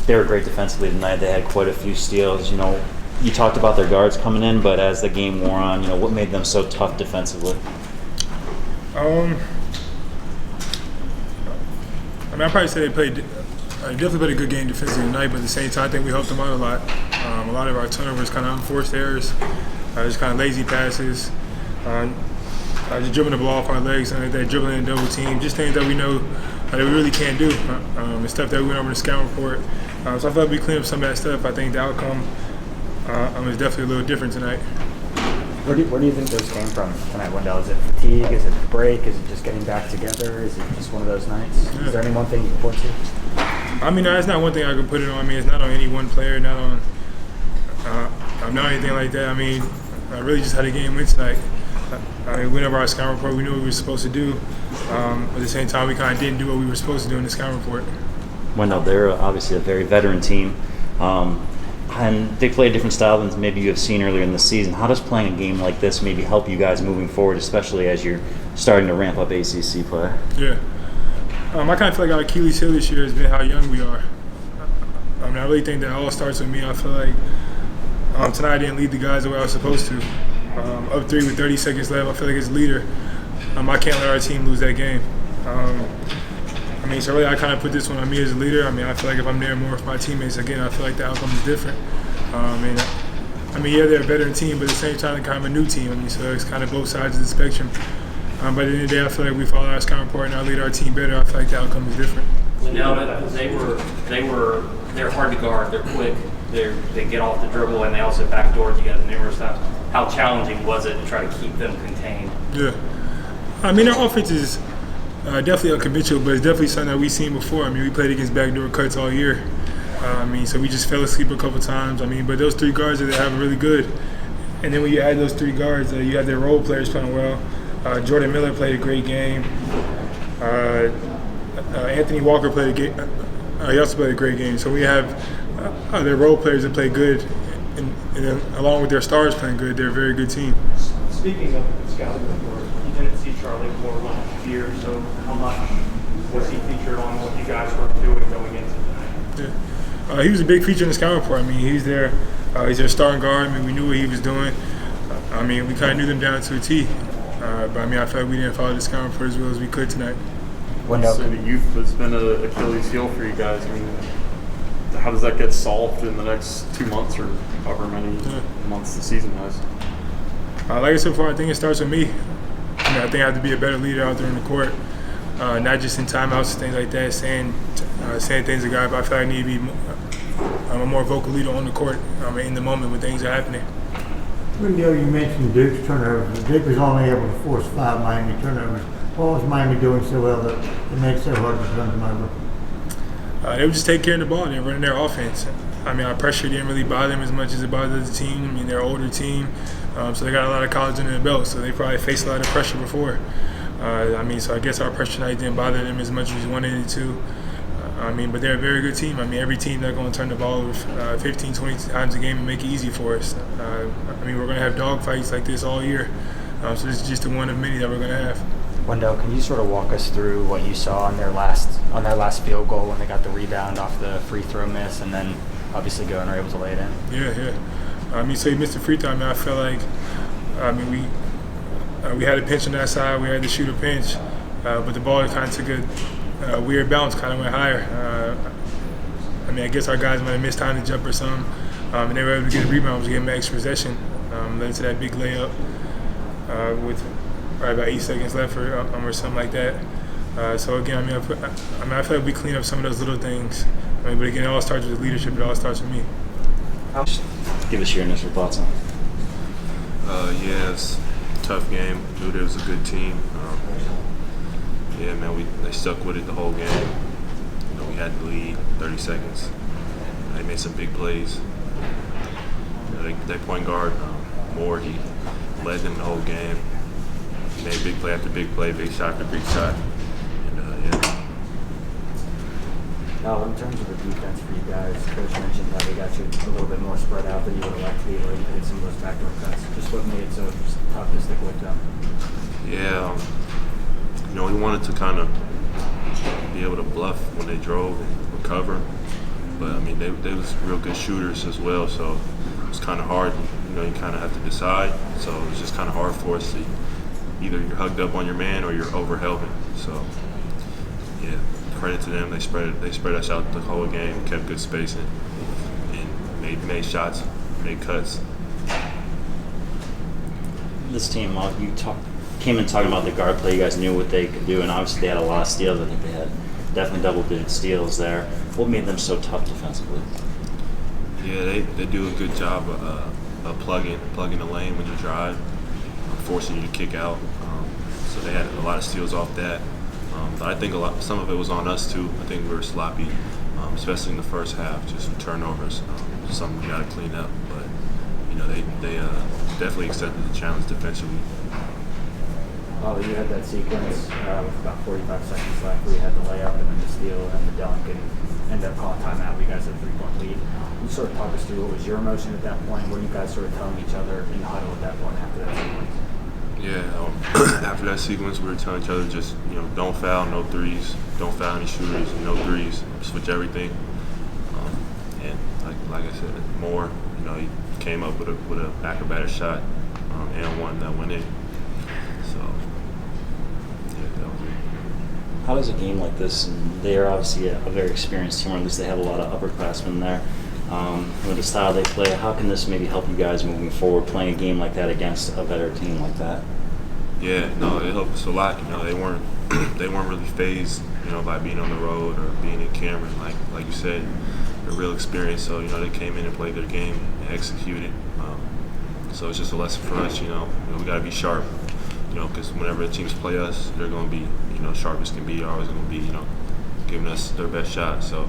they were great defensively tonight. They had quite a few steals. You talked about their guards coming in, but as the game wore on, what made them so tough defensively? I'd probably say they definitely played a good game defensively tonight, but at the same time, I think we helped them out a lot. A lot of our turnovers, kind of unforced errors, just kind of lazy passes, just dribbling the ball off our legs, and that dribbling in double team, just things that we know that we really can't do. And stuff that we went over in the scout report. So I feel like we cleaned up some of that stuff. I think the outcome is definitely a little different tonight. Where do you think those came from tonight, Wendell? Is it fatigue? Is it the break? Is it just getting back together? Is it just one of those nights? Yeah. Is there any one thing you can point to? It's not one thing I can put it on. It's not on any one player, not on anything like that. I really just had a game win tonight. We went over our scout report. We knew what we were supposed to do. At the same time, we kind of didn't do what we were supposed to do in the scout report. Wendell, they're obviously a very veteran team. And they play a different style than maybe you have seen earlier in the season. How does playing a game like this maybe help you guys moving forward, especially as you're starting to ramp up ACC play? Yeah. I kind of feel like our Achilles heel this year has been how young we are. I really think that all starts with me. I feel like tonight I didn't lead the guys the way I was supposed to. Up 3 with 30 seconds left, I feel like as a leader, I can't let our team lose that game. So really I kind of put this one on me as a leader. I feel like if I'm there more with my teammates, again, I feel like the outcome is different. Yeah, they're a veteran team, but at the same time, they're kind of a new team. So it's kind of both sides of the spectrum. But at the end of the day, I feel like we follow our scout report and I lead our team better. I feel like the outcome is different. No, but they're hard to guard. They're quick. They get off the dribble and they also backdoor you guys numerous times. How challenging was it to try to keep them contained? Yeah, our offense is definitely unconventional, but it's definitely something that we've seen before. We played against backdoor cuts all year. So we just fell asleep a couple times. But those 3 guards that they have are really good. And then when you add those 3 guards, you have their role players playing well. Jordan Miller played a great game. Anthony Walker played a game. He also played a great game. So we have their role players that play good, and then along with their stars playing good, they're a very good team. Speaking of the scouting report, you didn't see Charlie more last year, so how much was he featured on what you guys were doing going into tonight? Yeah. He was a big feature in the scouting report. He's there. He's their starting guard. We knew what he was doing. We kind of knew them down to a T. But I feel like we didn't follow the scouting report as well as we could tonight. Wendell, so the youth has been an Achilles heel for you guys. How does that get solved in the next 2 months or however many months the season has? Like I said before, I think it starts with me. I think I have to be a better leader out there in the court, not just in timeouts and things like that, saying things to guys, but I feel like I need to be a more vocal leader on the court in the moment when things are happening. Wendell, you mentioned Duke's turnovers. Duke was only able to force 5 Miami turnovers. What was Miami doing so well that it made it so hard to turn them over? They would just take care of the ball. They were running their offense. Our pressure didn't really bother them as much as it bothered the team. They're an older team, so they got a lot of college under their belt, so they probably faced a lot of pressure before. So I guess our pressure tonight didn't bother them as much as we wanted it to. But they're a very good team. Every team that's going to turn the ball over 15, 20 times a game and make it easy for us. We're going to have dog fights like this all year. So this is just one of many that we're going to have. Wendell, can you sort of walk us through what you saw on their last field goal when they got the rebound off the free throw miss and then obviously go and are able to lay it in? Yeah. So he missed the free throw. I felt like we had a pinch on that side. We had to shoot a pinch, but the ball kind of took a weird bounce, kind of went higher. I guess our guys might have missed time to jump or something, and they were able to get a rebound, to get an extra possession, led to that big layup with probably about 8 seconds left or something like that. So again, I feel like we clean up some of those little things. But again, it all starts with leadership. It all starts with me. Give us your initial thoughts on it. It's a tough game. Knew there was a good team. They stuck with it the whole game. We had the lead, 30 seconds. They made some big plays. That point guard, Moore, he led them the whole game. He made big play after big play, big shot after big shot. Now, in terms of the defense for you guys, Coach mentioned that they got you a little bit more spread out than you would have liked to be, or you hit some of those backdoor cuts. Just what made it so tough to stick with them? We wanted to kind of be able to bluff when they drove and recover. But I mean, they was real good shooters as well, so it was kind of hard. You know, you kind of have to decide. So it was just kind of hard for us to either you're hugged up on your man or you're over helping. So yeah, credit to them. They spread us out the whole game, kept good spacing, and made shots, made cuts. This team, came in talking about the guard play. You guys knew what they could do, and obviously they had a lot of steals. I think they had definitely double-digit steals there. What made them so tough defensively? Yeah, they do a good job of plugging the lane when you drive, forcing you to kick out. So they had a lot of steals off that. But I think some of it was on us too. I think we were sloppy, especially in the first half, just some turnovers. Something we got to clean up. But you know, they definitely accepted the challenge defensively. Paolo, you had that sequence with about 45 seconds left where you had the layup and then the steal and the dunk and ended up calling timeout. You guys had a 3-point lead. Can you sort of talk us through what was your emotion at that point? What are you guys sort of telling each other in the huddle at that point after that sequence? Yeah, after that sequence, we were telling each other just, you know, don't foul, no threes, don't foul any shooters, no threes, switch everything. And like I said, Moore, you know, he came up with a acrobatic shot and one that went in. So yeah, that was it. How does a game like this, and they are obviously a very experienced team, or at least they have a lot of upperclassmen there, with the style they play, how can this maybe help you guys moving forward, playing a game like that against a better team like that? Yeah, no, it helped us a lot. You know, they weren't really fazed, you know, by being on the road or being in Cameron. Like you said, they're real experienced. So you know, they came in and played their game and executed. So it's just a lesson for us. You know we got to be sharp. You know, because whenever the teams play us, they're going to be, you know, sharp as can be. Always going to be, you know, giving us their best shot. So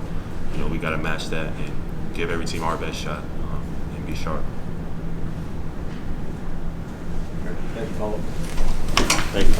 you know, we got to match that and give every team our best shot and be sharp. Thank you, Paolo. Thank you.